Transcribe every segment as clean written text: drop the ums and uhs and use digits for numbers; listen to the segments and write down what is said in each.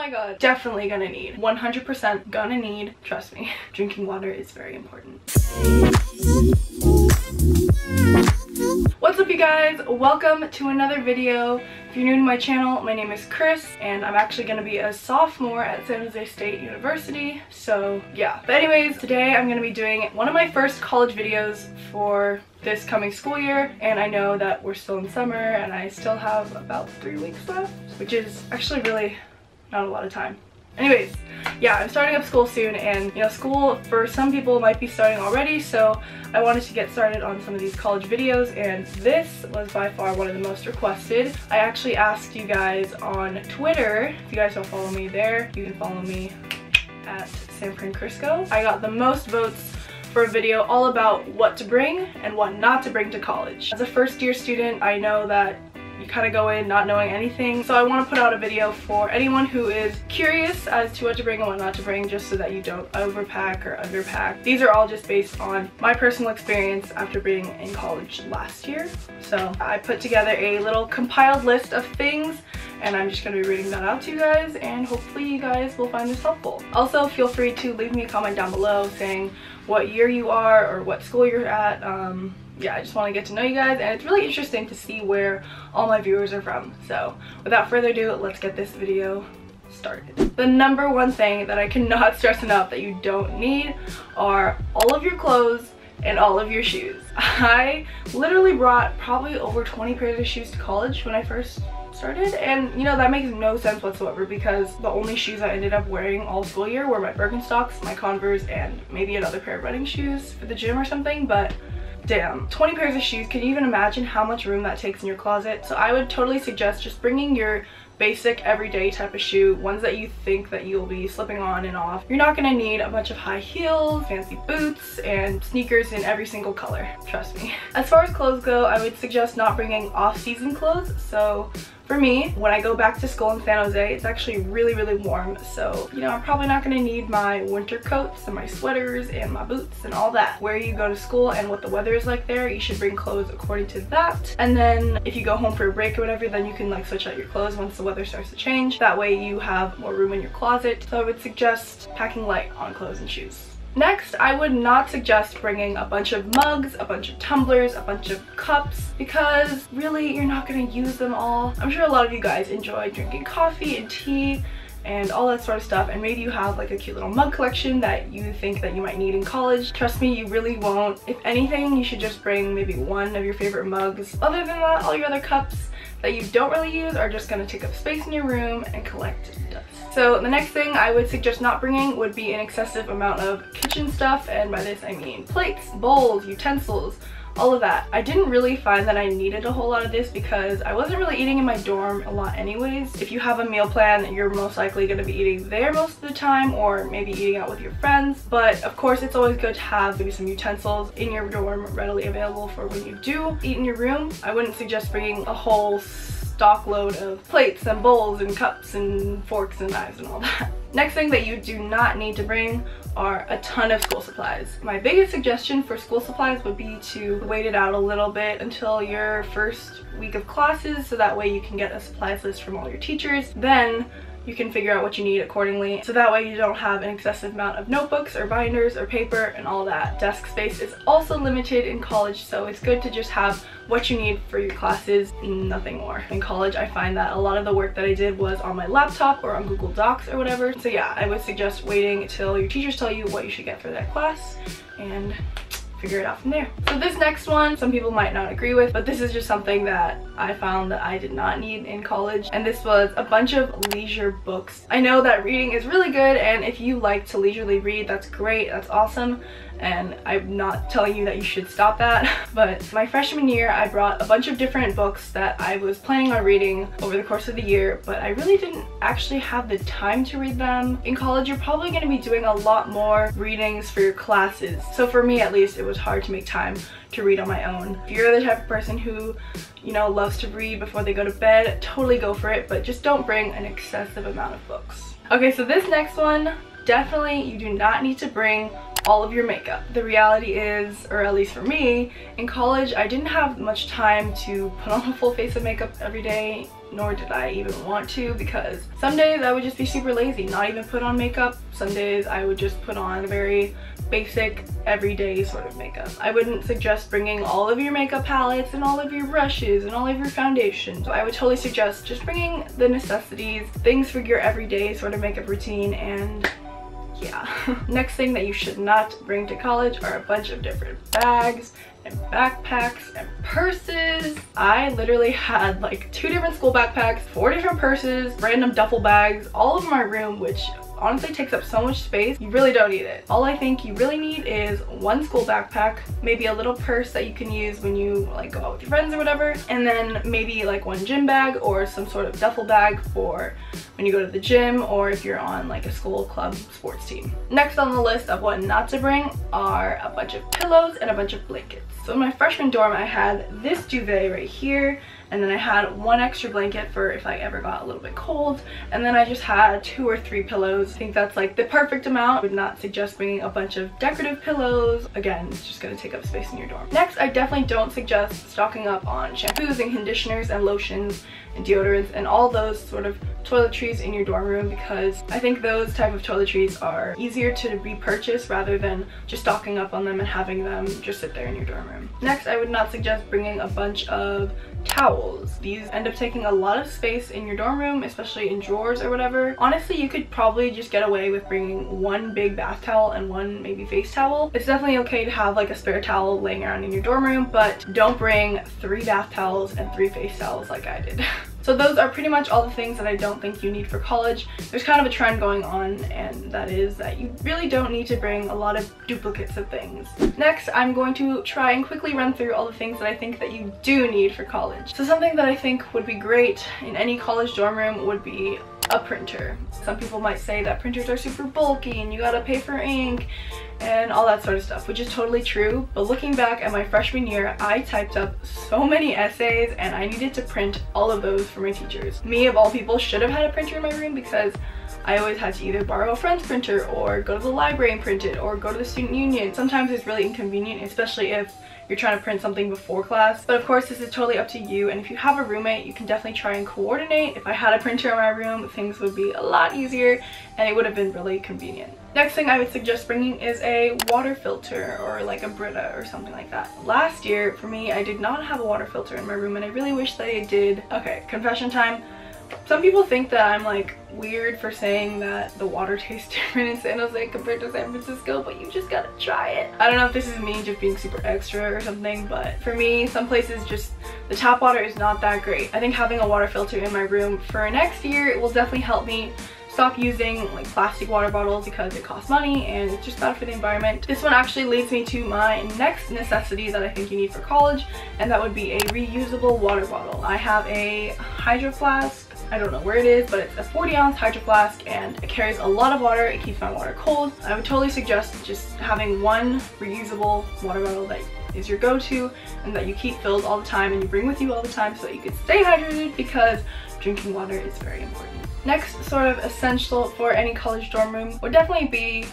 my god, definitely gonna need, 100% gonna need, trust me, drinking water is very important. What's up you guys, welcome to another video. If you're new to my channel, my name is Kris and I'm actually going to be a sophomore at San Jose State University, so yeah. But anyways, today I'm going to be doing one of my first college videos for this coming school year, and I know that we're still in summer and I still have about 3 weeks left, which is actually really not a lot of time. Anyways, yeah, I'm starting up school soon, and you know, school for some people might be starting already, so I wanted to get started on some of these college videos, and this was by far one of the most requested. I actually asked you guys on Twitter. If you guys don't follow me there, you can follow me at sanfrankrisco. I got the most votes for a video all about what to bring and what not to bring to college. As a first-year student, I know that you kind of go in not knowing anything, so I want to put out a video for anyone who is curious as to what to bring and what not to bring, just so that you don't overpack or underpack. These are all just based on my personal experience after being in college last year. So I put together a little compiled list of things, and I'm just going to be reading that out to you guys, and hopefully you guys will find this helpful. Also, feel free to leave me a comment down below saying what year you are or what school you're at. Yeah, I just want to get to know you guys, and it's really interesting to see where all my viewers are from. So without further ado, let's get this video started. The number one thing that I cannot stress enough that you don't need are all of your clothes and all of your shoes. I literally brought probably over 20 pairs of shoes to college when I first started, and you know, that makes no sense whatsoever, because the only shoes I ended up wearing all school year were my Birkenstocks, my Converse, and maybe another pair of running shoes for the gym or something. But damn, 20 pairs of shoes, can you even imagine how much room that takes in your closet? So I would totally suggest just bringing your basic everyday type of shoe, ones that you think that you'll be slipping on and off. You're not gonna need a bunch of high heels, fancy boots, and sneakers in every single color, trust me. As far as clothes go, I would suggest not bringing off-season clothes. So for me, when I go back to school in San Jose, it's actually really, really warm. So, you know, I'm probably not gonna need my winter coats and my sweaters and my boots and all that. Where you go to school and what the weather is like there, you should bring clothes according to that. And then if you go home for a break or whatever, then you can like switch out your clothes once the weather starts to change. That way you have more room in your closet. So I would suggest packing light on clothes and shoes. Next, I would not suggest bringing a bunch of mugs, a bunch of tumblers, a bunch of cups, because really you're not going to use them all. I'm sure a lot of you guys enjoy drinking coffee and tea and all that sort of stuff, and maybe you have like a cute little mug collection that you think that you might need in college. Trust me, you really won't. If anything, you should just bring maybe one of your favorite mugs. Other than that, all your other cups that you don't really use are just going to take up space in your room and collect dust. So the next thing I would suggest not bringing would be an excessive amount of kitchen stuff, and by this I mean plates, bowls, utensils, all of that. I didn't really find that I needed a whole lot of this because I wasn't really eating in my dorm a lot anyways. If you have a meal plan, you're most likely going to be eating there most of the time, or maybe eating out with your friends. But of course, it's always good to have maybe some utensils in your dorm readily available for when you do eat in your room. I wouldn't suggest bringing a whole stock load of plates and bowls and cups and forks and knives and all that. Next thing that you do not need to bring are a ton of school supplies. My biggest suggestion for school supplies would be to wait it out a little bit until your first week of classes, so that way you can get a supplies list from all your teachers. Then you can figure out what you need accordingly, so that way you don't have an excessive amount of notebooks or binders or paper and all that. Desk space is also limited in college, so it's good to just have what you need for your classes, nothing more. In college, I find that a lot of the work that I did was on my laptop or on Google Docs or whatever. So yeah, I would suggest waiting until your teachers tell you what you should get for that class and figure it out from there. So this next one, some people might not agree with, but this is just something that I found that I did not need in college, and this was a bunch of leisure books. I know that reading is really good, and if you like to leisurely read, that's great, that's awesome, and I'm not telling you that you should stop that. But my freshman year, I brought a bunch of different books that I was planning on reading over the course of the year, but I really didn't actually have the time to read them. In college, you're probably going to be doing a lot more readings for your classes, so for me at least, it was hard to make time to read on my own. If you're the type of person who, you know, loves to read before they go to bed, totally go for it, but just don't bring an excessive amount of books. Okay, so this next one, definitely you do not need to bring all of your makeup. The reality is, or at least for me, in college I didn't have much time to put on a full face of makeup every day. nor did I even want to, because some days I would just be super lazy, not even put on makeup. Some days I would just put on a very basic everyday sort of makeup. I wouldn't suggest bringing all of your makeup palettes and all of your brushes and all of your foundations. So I would totally suggest just bringing the necessities, things for your everyday sort of makeup routine, and yeah. Next thing that you should not bring to college are a bunch of different bags and backpacks and purses. I literally had like 2 different school backpacks, 4 different purses, random duffel bags, all over my room, which honestly takes up so much space. You really don't need it. All I think you really need is 1 school backpack, maybe a little purse that you can use when you like go out with your friends or whatever, and then maybe like 1 gym bag or some sort of duffel bag for when you go to the gym or if you're on like a school club sports team. Next on the list of what not to bring are a bunch of pillows and a bunch of blankets. So in my freshman dorm I had this duvet right here, and then I had 1 extra blanket for if I ever got a little bit cold, and then I just had 2 or 3 pillows. I think that's like the perfect amount. I would not suggest bringing a bunch of decorative pillows. Again, it's just going to take up space in your dorm. Next, I definitely don't suggest stocking up on shampoos and conditioners and lotions and deodorants and all those sort of toiletries in your dorm room, because I think those type of toiletries are easier to repurchase rather than just stocking up on them and having them just sit there in your dorm room. Next, I would not suggest bringing a bunch of towels. These end up taking a lot of space in your dorm room, especially in drawers or whatever. Honestly, you could probably just get away with bringing 1 big bath towel and 1 maybe face towel. It's definitely okay to have like a spare towel laying around in your dorm room, but don't bring 3 bath towels and 3 face towels like I did. So those are pretty much all the things that I don't think you need for college. There's kind of a trend going on, and that is that you really don't need to bring a lot of duplicates of things. Next, I'm going to try and quickly run through all the things that I think that you do need for college. So something that I think would be great in any college dorm room would be a printer. Some people might say that printers are super bulky and you gotta pay for ink and all that sort of stuff, which is totally true. But looking back at my freshman year, I typed up so many essays and I needed to print all of those for my teachers. Me, of all people, should have had a printer in my room, because I always had to either borrow a friend's printer or go to the library and print it or go to the student union. Sometimes it's really inconvenient, especially if you're trying to print something before class. But of course, this is totally up to you, and if you have a roommate, you can definitely try and coordinate. If I had a printer in my room, things would be a lot easier and it would have been really convenient. Next thing I would suggest bringing is a water filter or like a Brita or something like that. Last year, for me, I did not have a water filter in my room and I really wish that I did. Okay, confession time. Some people think that I'm like weird for saying that the water tastes different in San Jose compared to San Francisco, but you just gotta try it. I don't know if this is me just being super extra or something, but for me, some places just the tap water is not that great. I think having a water filter in my room for next year, it will definitely help me stop using like plastic water bottles because it costs money and it's just bad for the environment. This one actually leads me to my next necessity that I think you need for college, and that would be a reusable water bottle. I have a hydro flask. I don't know where it is, but it's a 40-ounce hydro flask and it carries a lot of water. It keeps my water cold. I would totally suggest just having 1 reusable water bottle that is your go-to and that you keep filled all the time and you bring with you all the time so that you can stay hydrated, because drinking water is very important. Next sort of essential for any college dorm room would definitely be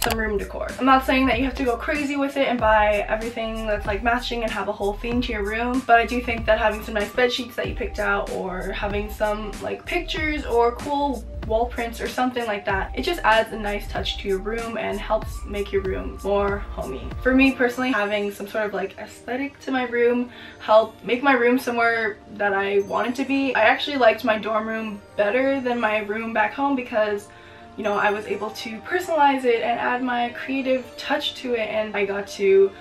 some room decor. I'm not saying that you have to go crazy with it and buy everything that's like matching and have a whole theme to your room, but I do think that having some nice bed sheets that you picked out, or having some like pictures or cool wall prints or something like that, it just adds a nice touch to your room and helps make your room more homey. For me personally, having some sort of like aesthetic to my room helped make my room somewhere that I want it to be. I actually liked my dorm room better than my room back home because, you know, I was able to personalize it and add my creative touch to it, and I got to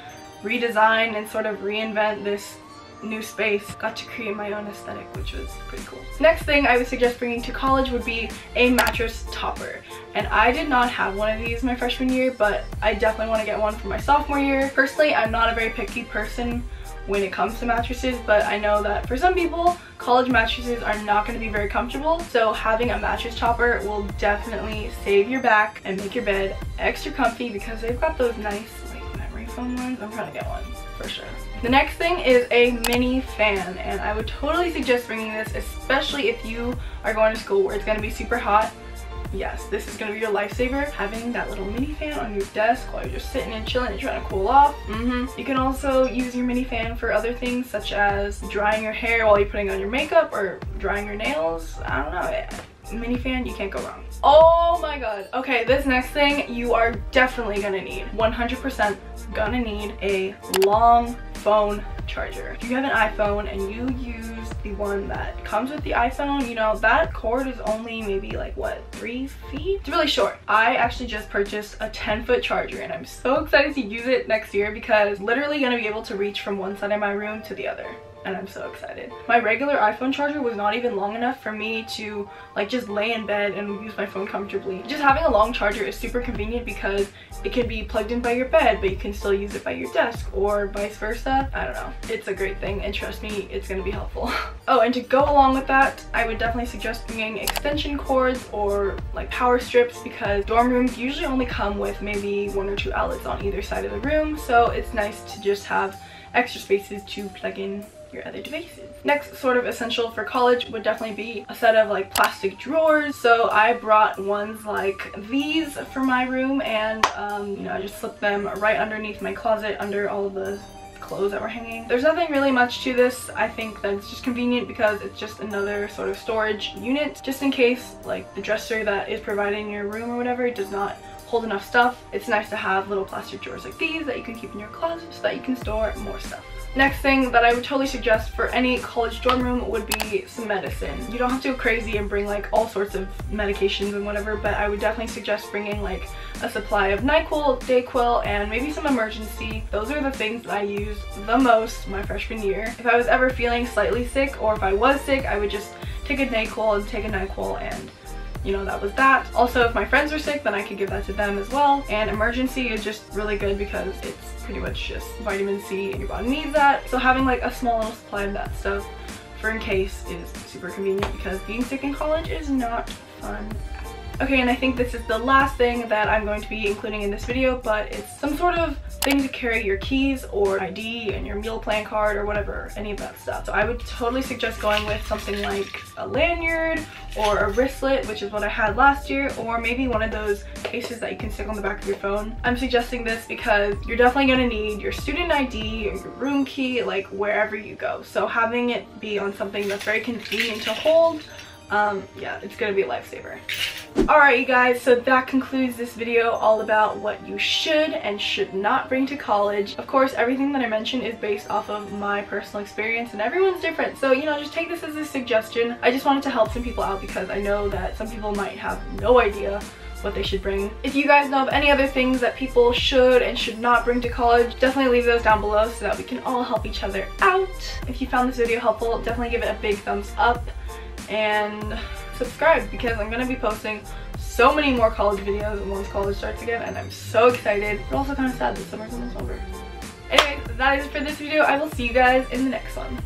redesign and sort of reinvent this new space. Got to create my own aesthetic, which was pretty cool. Next thing I would suggest bringing to college would be a mattress topper. And I did not have one of these my freshman year, but I definitely want to get one for my sophomore year. Personally, I'm not a very picky person when it comes to mattresses, but I know that for some people, college mattresses are not going to be very comfortable, so having a mattress topper will definitely save your back and make your bed extra comfy, because they've got those nice like memory foam ones. I'm trying to get one for sure. The next thing is a mini fan, and I would totally suggest bringing this, especially if you are going to school where it's going to be super hot. yes, this is gonna be your lifesaver, having that little mini fan on your desk while you're just sitting and chilling and trying to cool off. You can also use your mini fan for other things, such as drying your hair while you're putting on your makeup or drying your nails. I don't know, mini fan, you can't go wrong. Oh my god. Okay, this next thing you are definitely gonna need, 100% gonna need a long phone charger. If you have an iPhone and you use the one that comes with the iPhone, you know, that cord is only maybe like, what, 3 feet? It's really short. I actually just purchased a 10-foot charger and I'm so excited to use it next year because I'm literally gonna be able to reach from one side of my room to the other. And I'm so excited. My regular iPhone charger was not even long enough for me to like just lay in bed and use my phone comfortably. Just having a long charger is super convenient because it can be plugged in by your bed, but you can still use it by your desk or vice versa. I don't know. It's a great thing and trust me, it's gonna be helpful. Oh, and to go along with that, I would definitely suggest bringing extension cords or like power strips because dorm rooms usually only come with maybe 1 or 2 outlets on either side of the room. So it's nice to just have extra spaces to plug in your other devices. Next sort of essential for college would definitely be a set of like plastic drawers. So I brought ones like these for my room and you know, I just slipped them right underneath my closet under all of the clothes that were hanging. There's nothing really much to this. I think that it's just convenient because it's just another sort of storage unit just in case like the dresser that is provided in your room or whatever does not hold enough stuff. It's nice to have little plastic drawers like these that you can keep in your closet so that you can store more stuff. Next thing that I would totally suggest for any college dorm room would be some medicine. You don't have to go crazy and bring like all sorts of medications and whatever, but I would definitely suggest bringing like a supply of NyQuil, DayQuil, and maybe some Emergency. Those are the things that I used the most my freshman year. If I was ever feeling slightly sick or if I was sick, I would just take a DayQuil and take a NyQuil and you know, that was that. Also, if my friends were sick, then I could give that to them as well. And Emergency is just really good because it's pretty much just vitamin C and your body needs that. So having like a small little supply of that stuff for in case is super convenient because being sick in college is not fun. Okay, and I think this is the last thing that I'm going to be including in this video, but it's some sort of thing to carry your keys or ID and your meal plan card or whatever, any of that stuff. So I would totally suggest going with something like a lanyard or a wristlet, which is what I had last year, or maybe one of those cases that you can stick on the back of your phone. I'm suggesting this because you're definitely going to need your student ID or your room key like wherever you go. So having it be on something that's very convenient to hold, yeah, it's gonna be a lifesaver. Alright you guys, so that concludes this video all about what you should and should not bring to college. Of course, everything that I mentioned is based off of my personal experience and everyone's different, so you know, just take this as a suggestion. I just wanted to help some people out because I know that some people might have no idea what they should bring. If you guys know of any other things that people should and should not bring to college, definitely leave those down below so that we can all help each other out. If you found this video helpful, definitely give it a big thumbs up and subscribe because I'm gonna be posting so many more college videos once college starts again and I'm so excited, but also kind of sad that summer's almost over. Anyways, that is it for this video. I will see you guys in the next one.